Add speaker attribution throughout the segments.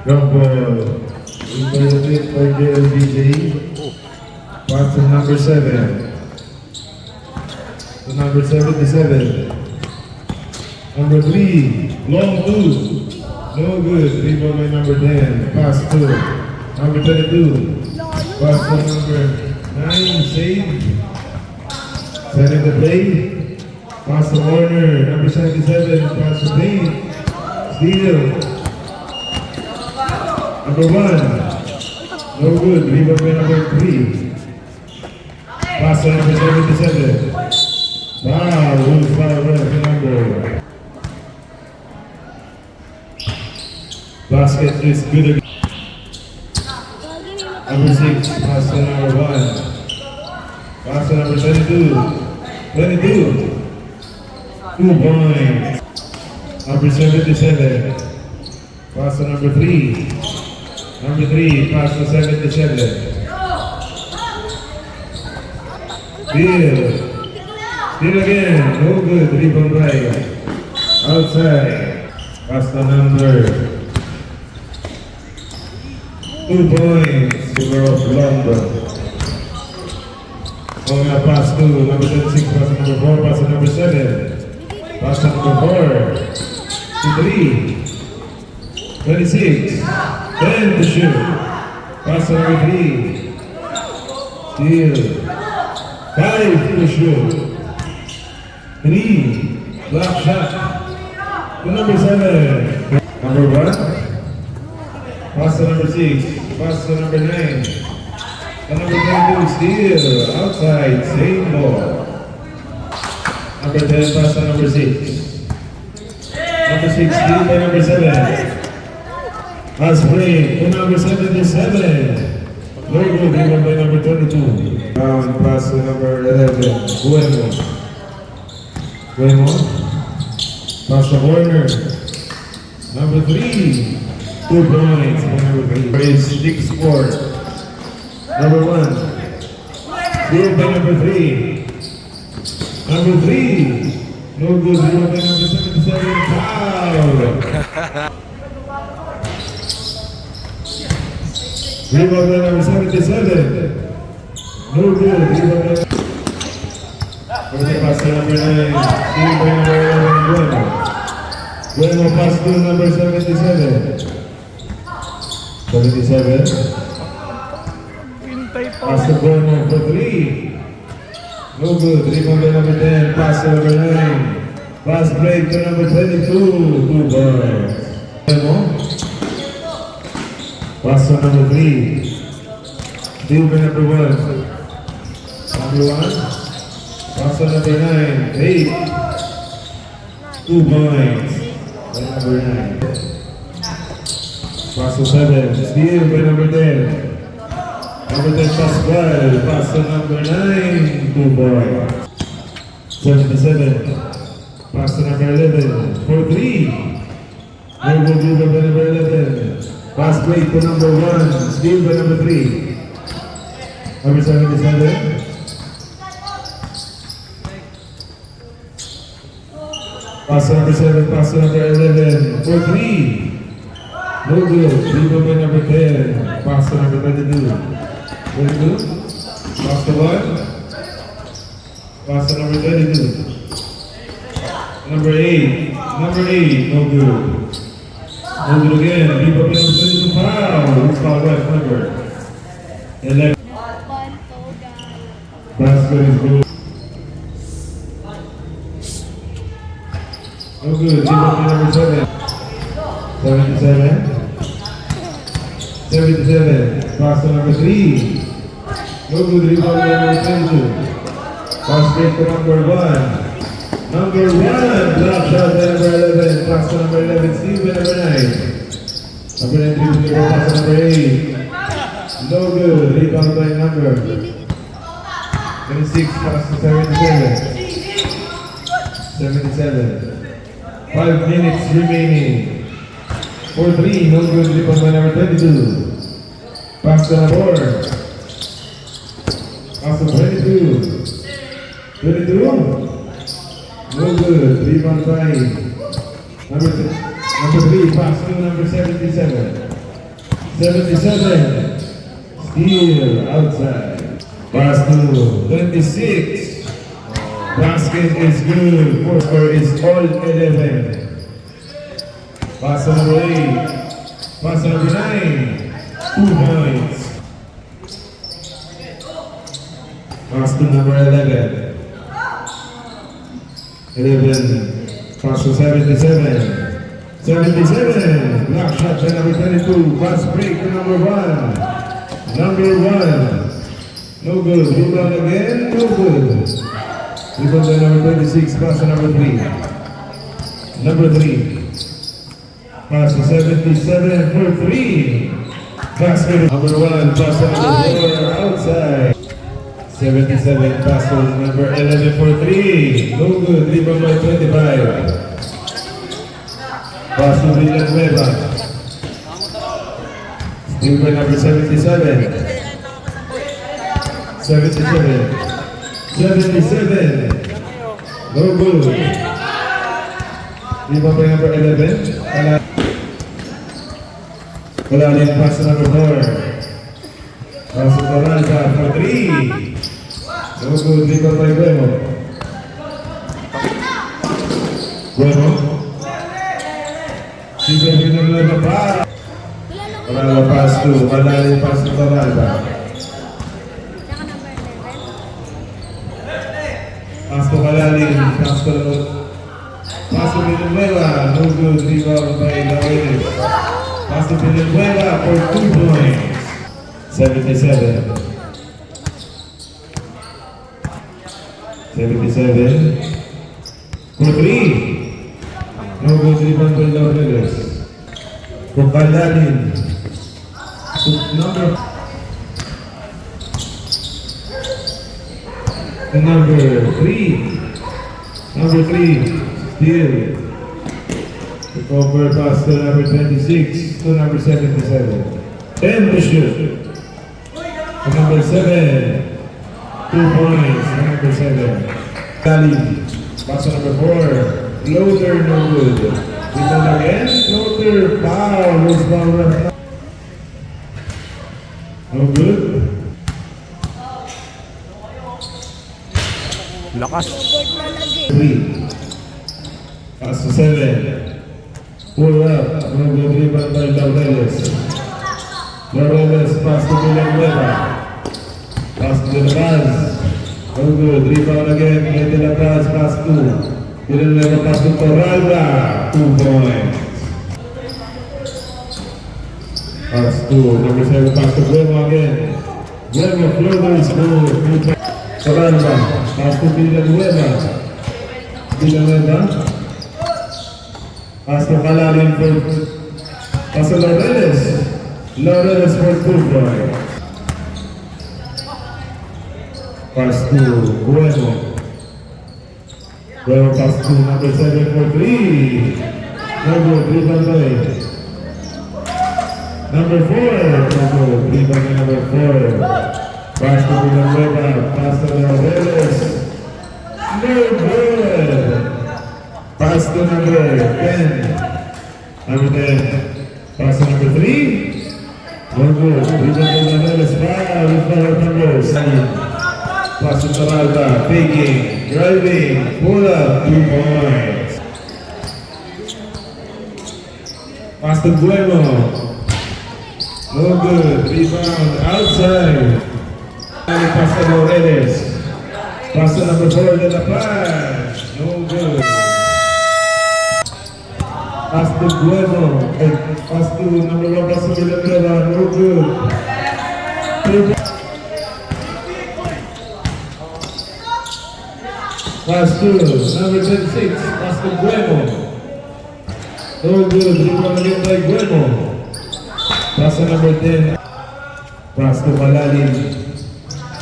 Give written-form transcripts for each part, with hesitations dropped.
Speaker 1: Jump ball. Implemented by JLBJ. Pass to number 7. To number 77. Number 3. Long 2. No good. Rebound by number 10. Pass to number 22. Pass to number 9. Save. Set the play. Pass to Warner. Number 77. Pass to Payne. Steal. Number 1. No good. Rebound by number 3. Pass to number 77. Wow, lose foul red number. Basket is good again. Number 6. Pass to number 1. Pass to number 22. 22. 2 points. Number 77. Pass to number 3. Number 3, pass to 77. Steal again. No good. Rebound right. Outside. Pass to number 2 points. Silver of London. Pass to number 26. Pass to number 4. Pass to number 7. Pass to number 4. To 3. 26. 10 to shoot. Pass to number 3. Steal. 5 to shoot. 3. Block shot. To number 7. Number 1. Pass to number 6. Pass to number 9. To number 22. Steal. Outside. Same ball. Number 10. Pass to number 6. Number 6. Steal by number 7. Pass play to number 77. No good. Rebound by number 22. Pass to number 11. Bueno. Pass to Warner. Number 3. 2 points. Number 3. Raise 6-4. Number 1. Steal by number 3. Number 3. No good. Rebound by number 77. Foul. Rebound by number 77. No good. Rebound by pass to number 9. Steal by number 11. Bueno. Bueno pass to number 77. 77. Pass to Bueno for 3. No good. Rebound by number 10. Pass to number 9. Pass break to number 22. 2 points. Bueno. Pass to number 3. Steal by number 1. Number 1. Pass to number 9. 8. 2 points. By number 9. Pass to 7. Steal by number 10. Number 10 pass 12. Pass to number 9. 2 points. 77. Pass to number 11. For 3. No good. Rebound by number 11. Pass break to number 1. Steal by number 3. Number 77. Pass to number 7. Pass to number 11. For 3. No good. Rebound by number 10. Pass to number 22. 22. Pass to 1. Pass to number 22. Number 8. Number 8. No good. No good again. Rebound by number 22. Foul. It's foul right number 11. Basket is good. No good. Rebound by number 7. 77. 77. Pass to number 3. No good. Rebound by number 22. Pass break to number 1. Number 1. Block shot by number 11. Pass to number 11. Steal by number 9. Number 9. Dribble pass to number 8. No good. Rebound by number 26. Pass to 77. 77. 5 minutes remaining. For 3. No good. Rebound by number 22. Pass to number 4. Pass to 22. 22. No good. Rebound by number 3. Pass to number 77. 77. Steal outside. Pass to 26. Basket is good. Four score is all 11. Pass to number 8. Pass to number 9. 2 points. Pass to number 11. 11. Pass to 77. 77. Block shot by number 22. Pass break to number 1. Number 1. No good. Rebound again. No good. Rebound by number 26. Pass to number 3. Number 3. Pass to 77 for 3. Basket. Number 1. Pass to number 4. Outside. 77. Pass to number 11 for 3. No good. Rebound by 25. Pass to Villanueva. Steal by number 77. 77. 77. No good. Rebound by number 11. Wala rin pass to number 4. Pass to Toralba for 3. No good. Rebound by Guemo. Guemo. Steal by Villanueva pa. Wala pass to. Wala rin pass to Toralba. Pass to Malalim. Pass to Villanueva. No good. Rebound by Laureles. Pass to Villanueva for 2 points. 77. 77. For 3. No good. Rebound by Laureles. For Malalim. Number 3. Number 3. Steal. The cover pass to number 26 to number 77. 10 to shoot. To number 7. 2 points. Number 7. Dali. Pass to number 4. Floater, no good. Rebound again. Floater. Foul. Loose foul. No good.
Speaker 2: Lakas.
Speaker 1: 3. Pass to 7. Pull up. No good. Rebound by Laureles. Laureles pass to Villanueva. Pass to the Paz. No good. Rebound again. Get to the Paz. Pass to Villanueva. Pass to Toralba. 2 points. Pass to number 7. Pass to Guemo again. Guemo floater is good. Toralba. Pass to Villanueva. Villanueva. Pass to Malalim for pass to Laureles. Laureles for 2 points. Pass to Guemo. Guemo pass to number 7 for 3. No good. Rebound by number 4. No good. Rebound by number 4. Pass to Villanueva. Pass to Laureles. No good. Pass to number 10. Number 10. Pass to number 3. No good. Rebound by Laureles. Foul. Foul numbers. Pass to Toralba. Faking. Driving. Pull up. 2 points. Pass to Guemo. No good. Rebound. Outside. Pass to Laureles. Pass to number 4. De La Paz. No good. Pass to Guemo. Pass to number 1. Pass to Villanueva. No good. Pass to number 26. Pass to Guemo. No good. Rebound again by Guemo. Pass to number 10. Pass to Malalim.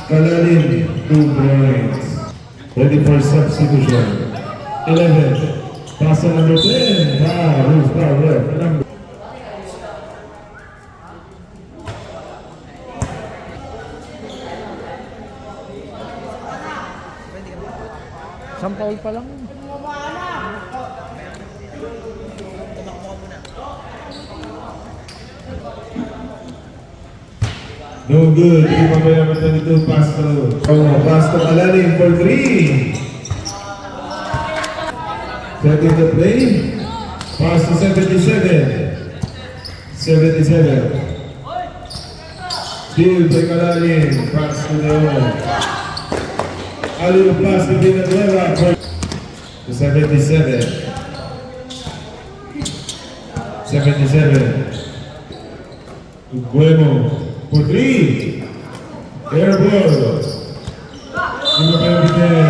Speaker 1: Malalim. 2 points. Ready for substitution. 11. Pass to number 10. Who's foul left? Number.
Speaker 2: Isang foul pa lang.
Speaker 1: No good. Rebound by number 22, Pasto. Oh, Pasto Alalim for 3. Setting the play. Pasto 77. 77. Still by Alalim. Pasto Leon. Aliu pass to Villanueva for 77. 77. Bueno for 3. Air ball. Sino pa yung bigay?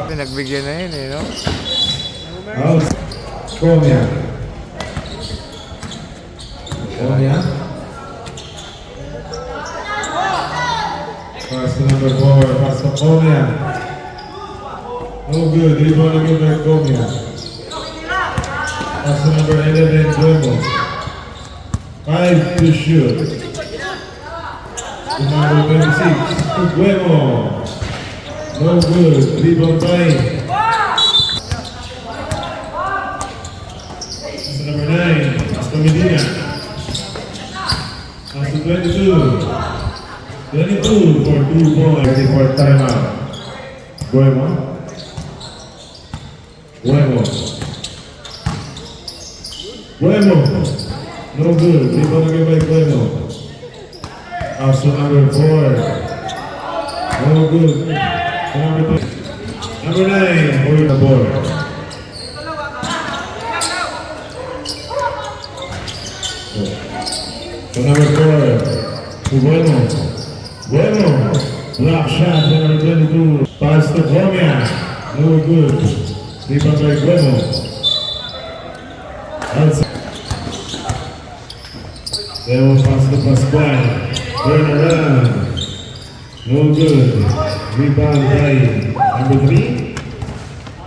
Speaker 2: Pinagbigyan na yun eh, no?
Speaker 1: Out. Comia. Comia. Pass to number 4. Pass to Comia. No good. Rebound again by Comia. Pass to number 11. Bueno. 5 to shoot. To number 26. To Bueno. No good. Rebound by. Pass to number 9. Pass to Medina. Pass to 22. 22 for 2 points. Ready for timeout. Bueno. Bueno. Bueno. No good. Rebound again by Bueno. Pass to number 4. No good. Number 9. For the ball. To number 4. To Bueno. Bueno. Block shot. Number 22. Pass to Comia. No good. Rebound by Bueno. Outside. There was pass to Pascual. Turn around. No good. Rebound by number 3.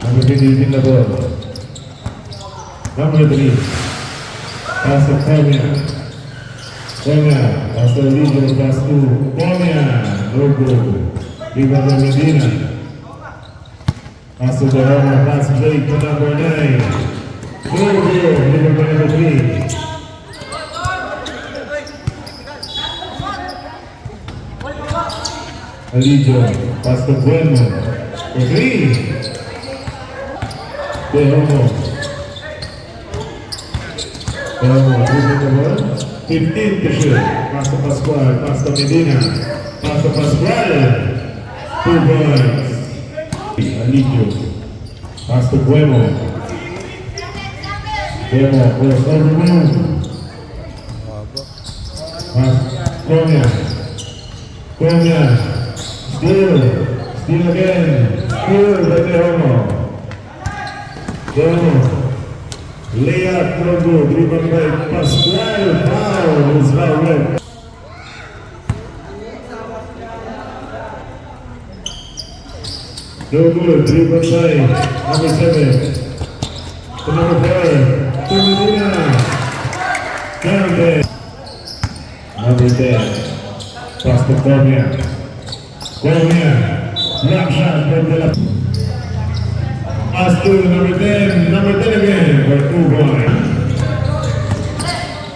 Speaker 1: Number 3 is in the ball. Number 3. Pass to Comia. Comia. Pass to Lidio. Pass to Comia. No good. Rebound by Medina. Pass to Dorama. Pass Blake to number 9. No good. Rebound by number 3. Alidio, pass to Bueno, for 3. De Homo, losing the ball. 15 to shoot. Pass to Pascual, pass to Medina, pass to Pascual. 2 points. Alidio, pass to Bueno. Bueno, goes over the moon. Pass, Comia. Comia. Steal again. Steal by De Homo. De Homo. Layup, no good. Rebound by Pascual. Foul is foul red. No good. Rebound by number 7. To number 4. To Medina. Counted. Number 10. Pass to Comia. Comia, block shot from the left. Pass to number 10 again for 2 points.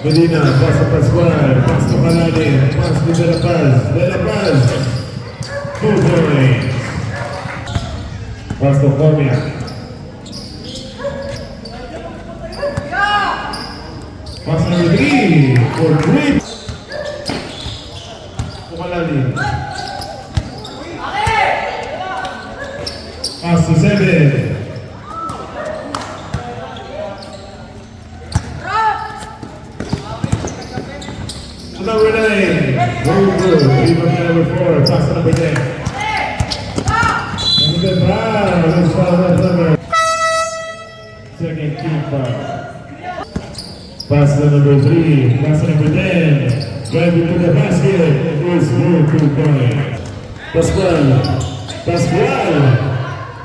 Speaker 1: Medina, pass to Pascual, pass to Paladin, pass to De La Paz, 2 points. Pass to Comia. Pass number 3 for 3. To Paladin. Pass to 7. To number 9. No good. Rebound to number 4. Pass to number 10. Number 10. Let's follow that number. Second team foul. Pass to number 3. Pass to number 10. Driving to the basket. It is good 2 points. Pascual.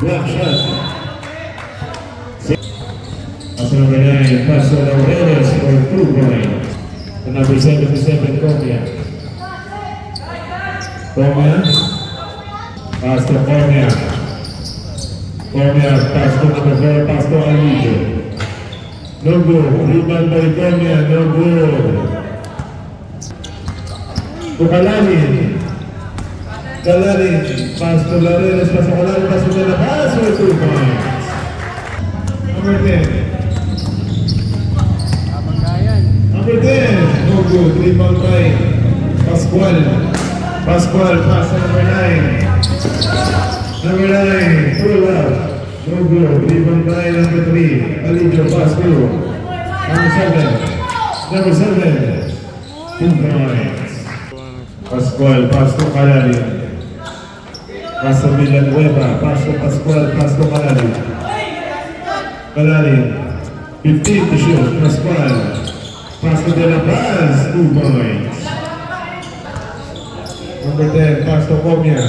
Speaker 1: Block shot. Pass to number 9. Pass to Laureles for 2 points. To number 77, Comia. Comia. Pass to Comia. Comia. Pass to number 4. Pass to Alidio. No good. Rebound by Comia. No good. To Kalanin. Kalanin. Pass to Laureles. Pass to Kalanin. Pass to De La Paz for 2 points. Number 10. Number 10. No good. 3-point try. Pascual. Pascual. Pass to number 9. Number 9. Pull up. No good. 3-point try. Number 3. Alidio. Pass to. Number 7. Number 7. 2 points. Pascual. Pass to Kalanin. Pass to Villanueva. Pass to Pascual. Pass to Kalanin. Kalanin. 15 to shoot. Pascual. Pass to De La Paz. 2 points. Number 10. Pass to Comia.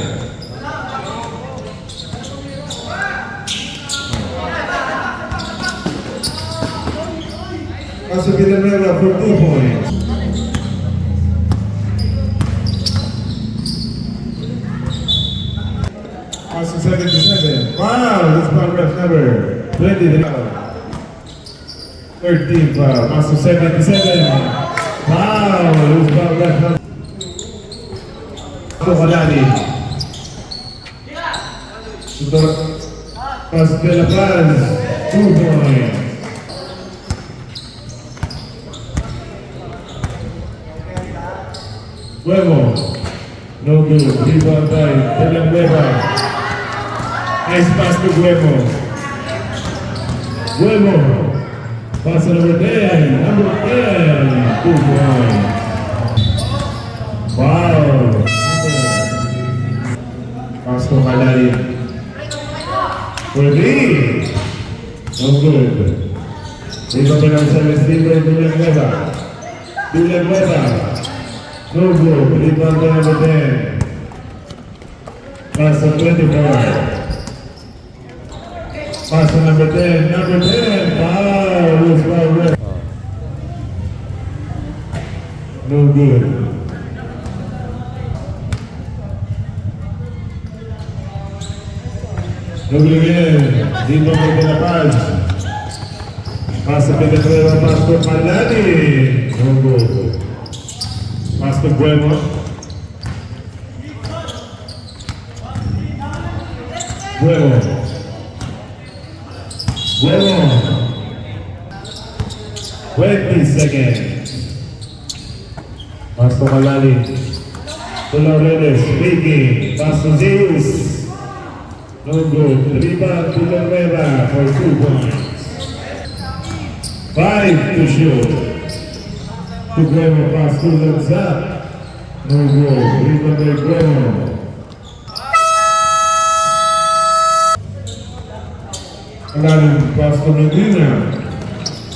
Speaker 1: Pass to Villanueva for 2 points. Pass to 77. Wow, this foul ref number 23. 13 foul. Pass to 77. Wow, this foul ref number. To Kalani. Pass to De La Paz. 2 points. Huevo. No good. Rebound by Villanueva. Nice pass to Huevo. Huevo. Pass to number 10. Number 10. 2 points. Wow. Pass to Kalari. For 3. No good. Rebound by number 7. Villanueva. Villanueva. No good. Rebound by number 10. Pass to 24. Pass to number 10. Number 10. Wow. This foul ref. No good. No good again. Dito by De La Paz. Pass to Villanueva. Pass to Kalani. No good. Pass to Bueno. Bueno. Bueno. 20 seconds. Pass to Kalani. To Laureles. Speaking. Pass to Zeus. No good. Rebound to Villanueva for 2 points. 5 to shoot. To Guemo, pass to Lanza. No good. Rebound by Guemo. Kalanin, pass to Medina.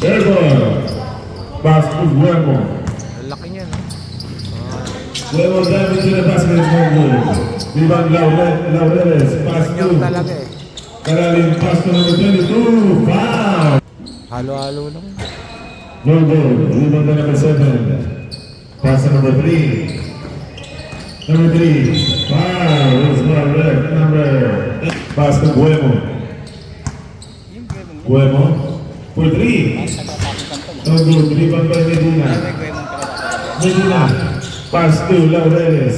Speaker 1: Airball. Pass to Guemo.
Speaker 2: Laki niya, no?
Speaker 1: Guemo damage to the basket. No good. Rebound Laureles. Pass to
Speaker 2: Yung talaga eh.
Speaker 1: Kalanin, pass to number 22. Foul.
Speaker 2: Halo-halo lang.
Speaker 1: No good. Rebound by number 7. Pass to number 3. Number 3. Foul. It's foul ref number. Pass to Guemo. Guemo. For 3. No good. Rebound by Medina. Medina. Pass to Laureles.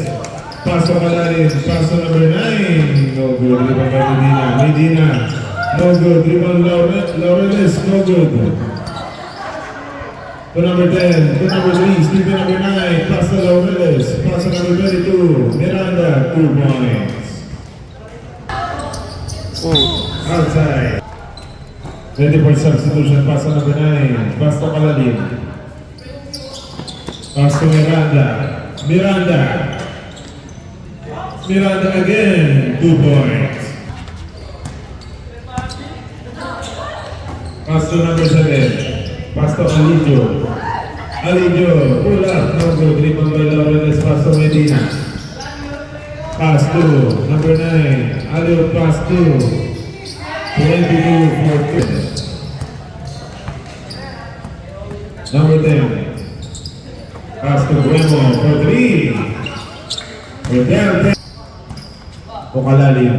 Speaker 1: Pass to Kalanin. Pass to number 9. No good. Rebound by Medina. Medina. No good. Rebound Laureles. No good. To number 10, to number 3, still to number 9, pass to Laureles, pass to number 22, Miranda, 2 points.
Speaker 2: Oh.
Speaker 1: Outside. 20-point substitution, pass to number 9, pass to Kalanin. Pass to Miranda. Miranda. Miranda again, 2 points. Pass to number 7. Pass to Alidio. Alidio, pull up, no good. Rebound by Laureles, pass to Medina. Pass to number 9. Alidio, pass to 22 for 2. Number 10. Pass to Guemo for 3. We're down 10. Kalanin.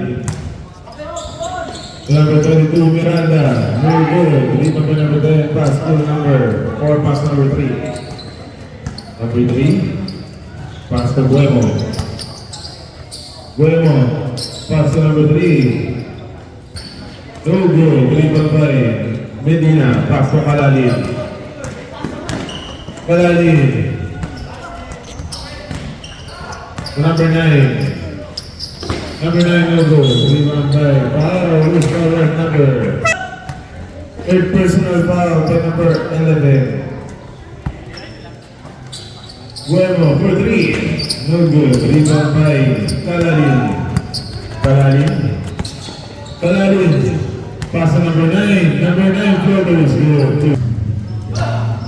Speaker 1: Number 22, Miranda. No good. Rebound by number 10. Pass to number 4. Pass number 3. Number 3. Pass to Guemo. Guemo. Pass to number 3. No good. Dribble by Medina. Pass to Kalalin. Kalalin. Number 9. Number 9 no go. Dribble by Paro. Who's the right number? Third personal foul by number 11. Guemo for 3. No good. Rebound by Kalalin. Kalalin. Kalalin. Pass to number 9. Number 9 floater is good.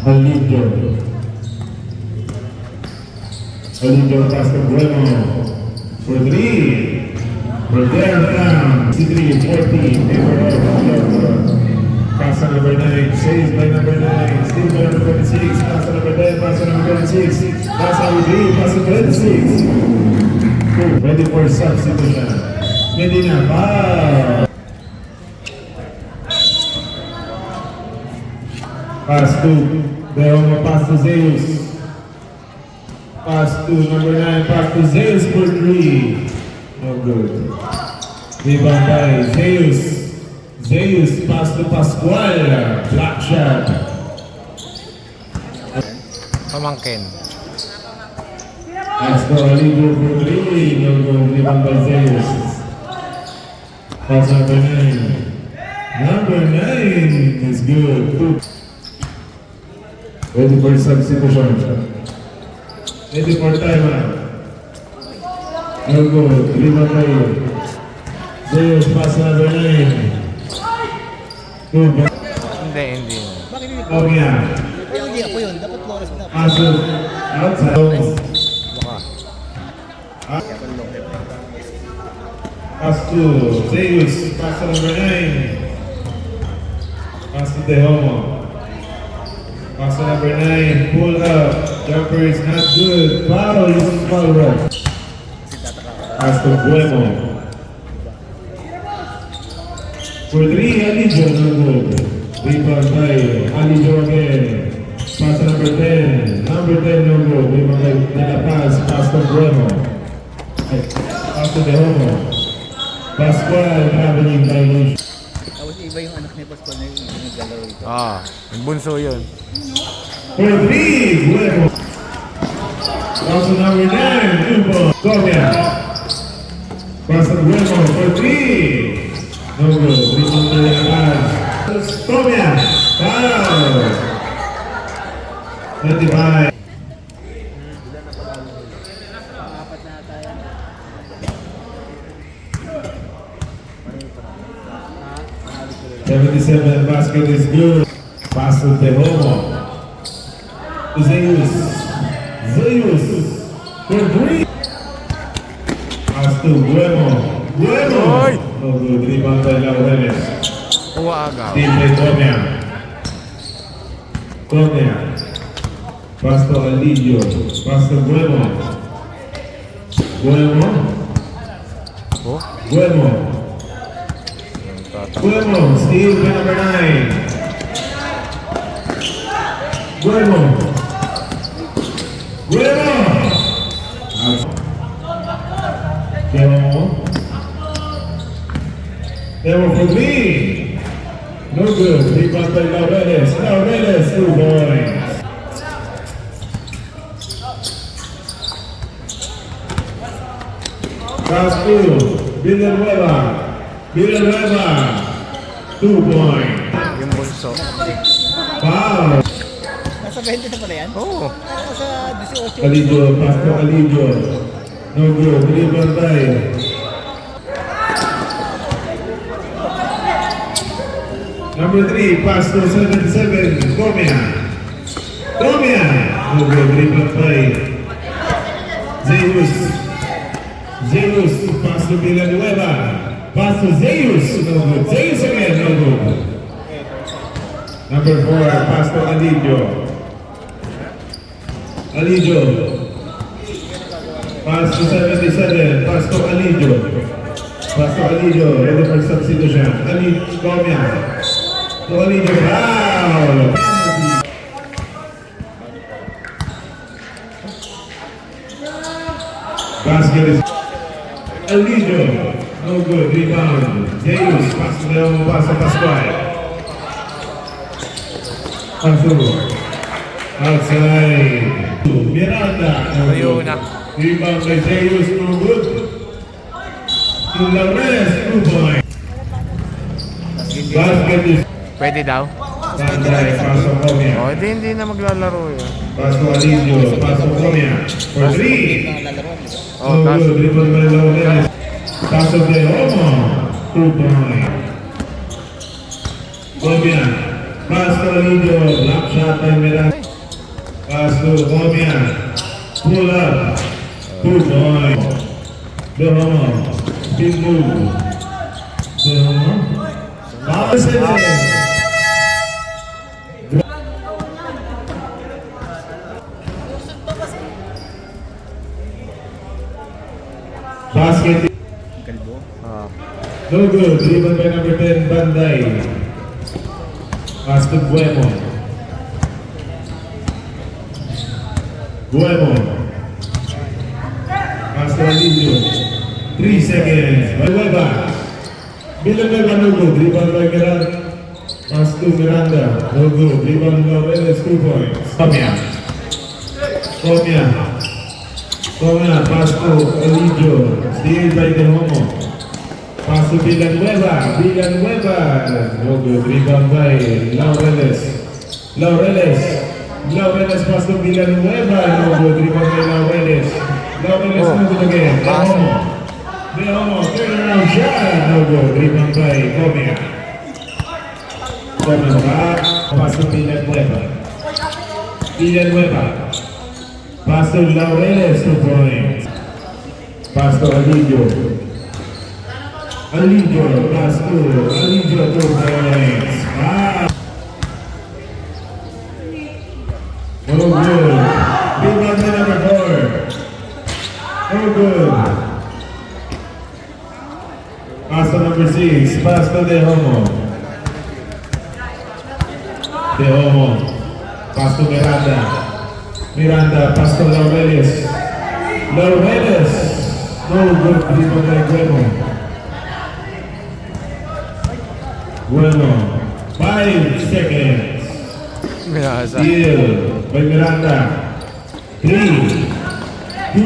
Speaker 1: Alindo. Alindo pass to Guemo for 3. For there down. 63-40. Favor of pass to number 9, saved by number 9, still by number 26, pass to number 10, pass to number 26, pass to number 3, pass to 26. Ready for substitution. Medina, foul. Pass to Deoma, pass to Zeus. Pass to number 9, pass to Zeus for 3. No good. Rebound by Zeus. Zeus, pass to Pascual, black shot.
Speaker 2: Pamangkin.
Speaker 1: Next to Aligo for 3, no good, rebound by Zeus. Pass number 9. Number 9 is good. Ready for substitution. Ready for timeout. No good, rebound by Zeus, pass number 9. Good.
Speaker 2: Hindi.
Speaker 1: Oh yeah.
Speaker 3: Pero hindi ako yun. Dapat Flores na.
Speaker 1: Paso outside.
Speaker 2: Baka.
Speaker 1: Pass to Zeus. Pass to number 9. Pass to Dehomo. Pass to number 9. Pull up. Jumper is not good. Foul. Uses foul run. Pass to Guemo. For 3, Alijo, no good. Rebound by Alijo again. Pass to number 10. Number 10, no good. Rebound by Nila pass to Guemo. Pass to Dehomo. Pascual, traveling violation.
Speaker 3: Tapos iba yung anak ni Pascual na yung naglalaro ito.
Speaker 2: Yung bunso yun.
Speaker 1: For 3, Guemo. Pass to number 9, Tubo. Gomia. Pass to Guemo for 3. No good. Rebound by Nila Gomia. Foul. 25. 77 basket is good. Pass to Tehomo. To Zeus. Zeus. For 3. Pass to Guemo. Guemo.
Speaker 2: Oy!
Speaker 1: No good. Rebound by Laureles.
Speaker 2: Kuha agaw.
Speaker 1: Team by Gomia. Gomia. Pass to Alidio. Pass to Guemo. Guemo.
Speaker 2: Oh?
Speaker 1: Guemo. Guemo, steal by number 9. Guemo. Guemo. Guemo. Guemo for 3. No good. Rebound by Laureles. Laureles, 2 points. Pass to Villanueva. Villanueva. 2 points.
Speaker 2: Yung bunso.
Speaker 1: Foul.
Speaker 3: Nasa 20 na pala yan?
Speaker 2: Oo.
Speaker 3: Nasa 18.
Speaker 1: Alidio, pass to Alidio. No good. Rebound by number 3, pass to 77, Gomia. Gomia. No good. Rebound by Zeus. Zeus, pass to Villanueva. Pass to Zeus. No good. Zeus again. No good. Number 4, pass to Alidio. Alidio. Pass to 77. Pass to Alidio. Pass to Alidio. Ready for substitution. Gomia. To Alidio. Foul. Basket is Alijo. No good. Rebound. Zeus. Pass down. Pass to Pascual. Pasu. Outside. Miranda. No
Speaker 2: Tayo
Speaker 1: good.
Speaker 2: na.
Speaker 1: Rebound by Zeus. No good. To Laures. 2 points. Basket is
Speaker 2: Pwede daw.
Speaker 1: Panday. Paso Comia.
Speaker 2: O, hindi na maglalaro yun.
Speaker 1: Paso Alijo. Paso Comia. For 3.
Speaker 3: Ang lalaro.
Speaker 2: O,
Speaker 1: No
Speaker 2: tas.
Speaker 1: good. Rebound by Laures. Paso de Omo. 2 points. Comia. Paso Alijo. Block shot by Miranda. Paso Comia. Pull up. 2 points. De Omo. Big move. De Omo. Pass it in. Basket.
Speaker 3: Kalbo.
Speaker 2: Ah.
Speaker 1: No good. Driven by number 10, Banday. Pass to Buemo. Buemo. Pass to Alijo. 3 seconds. Villanueva. Villanueva no good. Driven by Miranda. Pass to Miranda. No good. Driven by Laureles. 2 points. Comia. Comia. Comia. Pass to Alijo. Steal by De Homo. Pass to Villanueva. Villanueva. No good. Rebound by Laureles. Laureles. Laureles pass to Villanueva. No good. Rebound by Laureles. Laureles no good again. De Homo. De Homo. Turnaround shot. No good. Rebound by Comia. Comia back. Pass to Villanueva. Villanueva. Pass to Laureles. 2 points. Pass to Alijo. Alijo, pass to Alijo, 2 points. No good. Rebound to number 4. No good. Pass to number 6. Pass to De Homo. De Homo. Pass to Miranda. Miranda, pass to Laureles. Laureles. No good. Rebound by Buemo. Buemo. 5 seconds.
Speaker 2: Minasa.
Speaker 1: Steal by Miranda. 3, 2.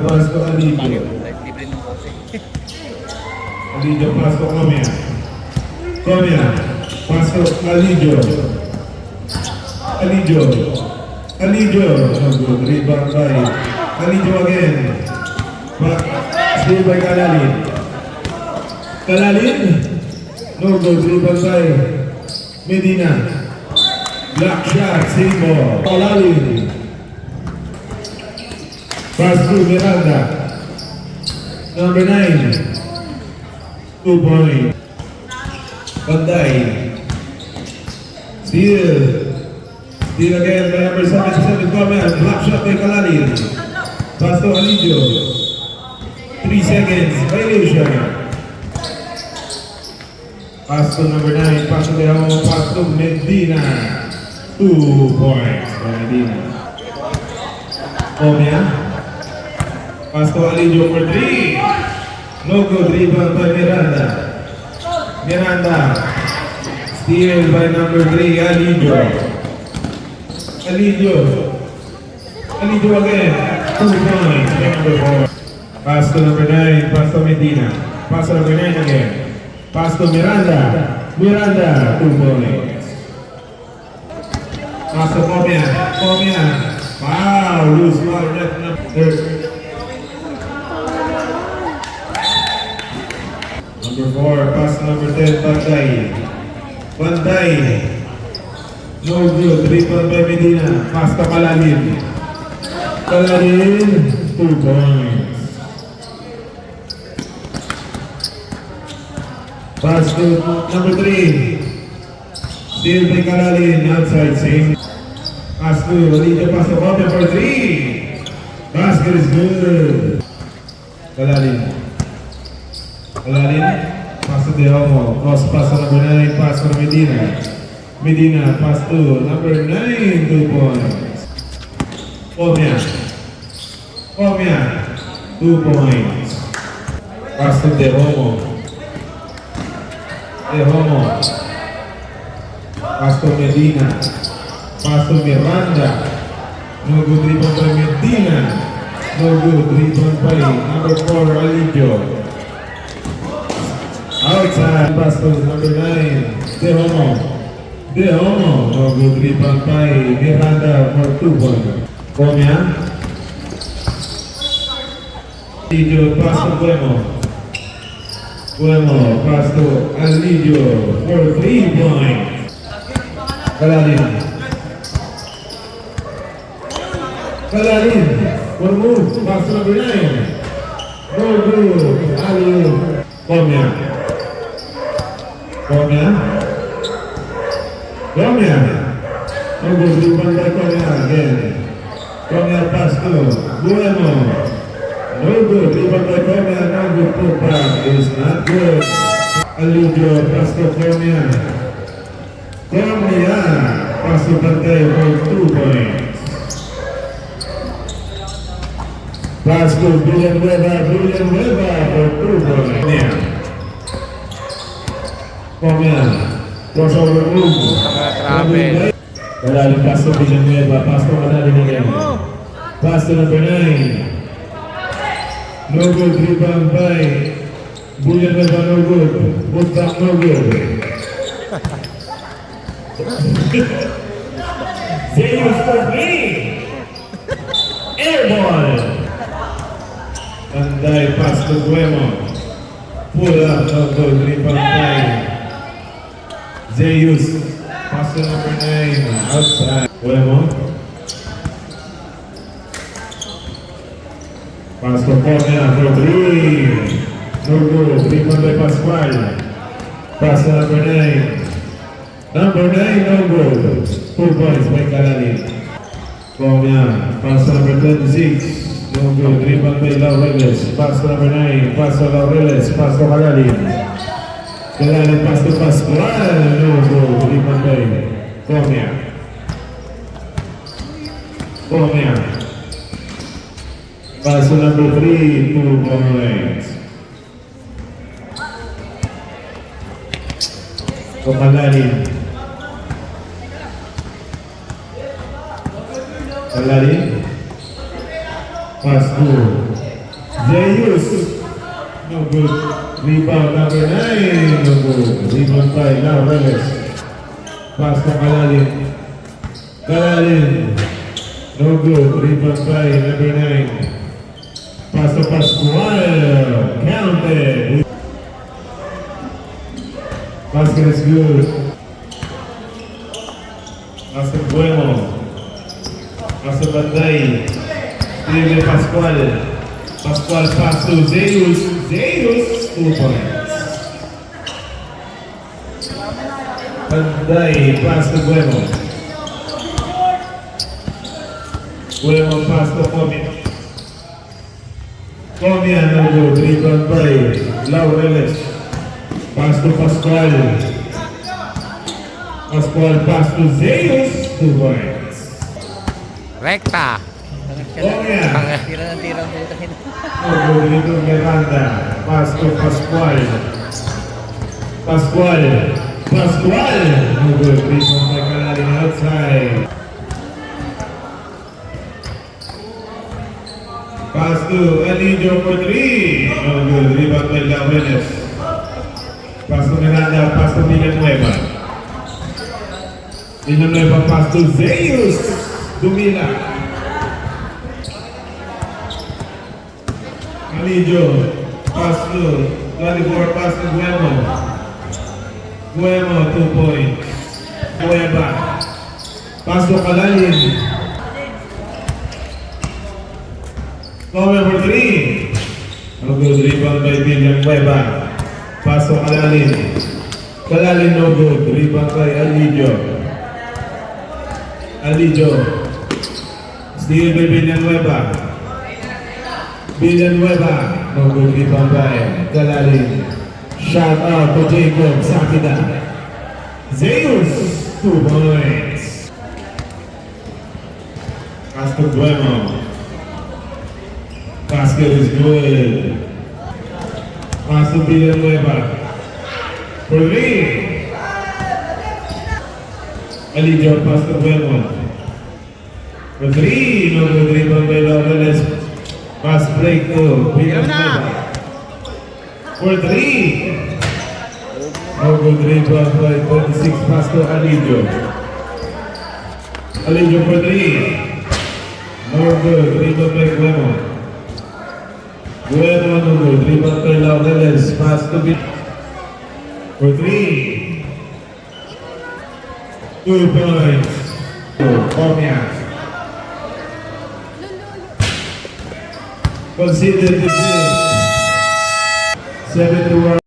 Speaker 1: Pass to Alijo.
Speaker 3: Libre ng kotse.
Speaker 1: Alijo, pass to Comia. Comia, pass to Alijo. Alijo. Alijo. No good. Rebound by Alijo again. Steal by Kalalin. Kalalin. No good. Rebound by Medina. Block shot. Save ball. Kalalin. Pass to Miranda. Number 9. 2 points. Banday. Steal. Steal again by number 77. Comia. Block shot by Kalalin. Pass to Alijo. 3 seconds. Violation. Pass to number 9. Pass to De Homo. Pass to Medina. 2 points. Medina. Comia. Pass to Alijo for 3. No good. Rebound by Miranda. Miranda. Steal by number 3. Alijo. Alijo. Alijo again. 2 points. Number 4. Pass to number 9. Pass to Medina. Pass to number 9 again. Pass to Miranda. Miranda. 2 points. Pass to Comia. Comia. Wow. Loose ball. Left number. Number 4, pass number 10, Banday. Banday. No good. Rebound by Medina. Pass to Kalalin. Kalalin. 2 points. Pass to number 3. Steal by Kalalin. Outside. Same. Pass to Alijo. Pass to Comia for 3. Basket is good. Kalalin. Kalalin, pass to De Homo, cross pass to number 9, pass to Medina. Medina, pass to number 9, 2 points. Omia. Omia. 2 points. Pass to De Homo. De Homo. Pass to Medina. Pass to Miranda. No good rebound by Medina. No good rebound by number 4, Alidio. Outside. Pass to number 9, De Homo. De Homo. No good rebound by Miranda for 2 points. Omia. Alidio, pass to Guemo. Guemo, pass to Alidio for 3 points. Kalalin. Kalalin, for move, pass to number 9. No good, Alidio. Comia. Comia. Comia. No good, rebound by Comia again. Comia pass to Guemo. No good, rebound by Comia, no good, put back is not good. Alidio, pass to Comia. Comia, pass to Pantay for 2 points. Pass to Villanueva for 2 points. Comia, crossover move.
Speaker 2: Travel.
Speaker 1: Kalalim pass to Villanueva, pass to Kalalim again. Pass to number 9. No good, rebound by Villanueva, no good. Put back, no good. Zeus for 3. Air ball. Panday pass to Guemo. Pull up, no good, rebound by Zeus. Pass to number 9, outside. Guemo. Pass to Comia for 3. No good. Rebound by Pascual. Pass to number 9. Number 9, no good. 2 points by Kalalin. Comia. Pass to number 26. No good. Rebound by Laureles. Pass to number 9. Pass to Laureles. Pass to Kalalin. Kalalin pass to Pascual. No good. Rebound by Comia. Comia. Pass to number 3, 2 points. Kalalin. Kalalin. Pass to Zeus. No good. Rebound number 9. No good. Rebound by Laureles. Pass to Kalalin. Kalalin. No good. Rebound by number 9. Pass to Pascual. Counted. Basket is good. Pass to Guemo. Pass to Banday. Steven Pascual. Pascual pass to Zeus. Zeus. 2 points. Banday pass to Guemo. Guemo pass to Comia. Comia no good. Rebound by Laureles. Pass to Pascual. Pascual pass to Zeus. 2 points.
Speaker 2: Rekta.
Speaker 1: Comia.
Speaker 3: Tira ng tira ang puta nito.
Speaker 1: No good. Rito Miranda. Pass to Pascual. Pascual. Pascual. No good. Rebound by Kalalin outside. Pass to Alidio for 3. No good. Rebound by Laureles. Pass to Miranda. Pass to Villanueva. Villanueva pass to Zeus. Dumila. Alidio. Pass to 24. Pass to Guemo. Guemo 2 points. Gueva. Pass to Kalalin. Comia for 3. No good. Rebound by Villanueva. Pass to Kalalin. Kalalin no good. Rebound by Alidio. Alidio. Steal by Villanueva. Villanueva. No good. Rebound by Kalalin. Shout out to Jacob Sakida. Zeus. 2 points. Pass to Bueno. Basket is good. Pass to Villanueva. For three. Alijo pass to Bueno. For three. No good rebound by Laureles. Pass break to Villanueva. For three. No good rebound by 26. Pass to Alijo. Alijo for three. No good. Rebound by Bueno. Bueno, no good. Rebound by Laureles. Pass to Villanueva. For three. 2 points. Comiac. Consider the 7-1.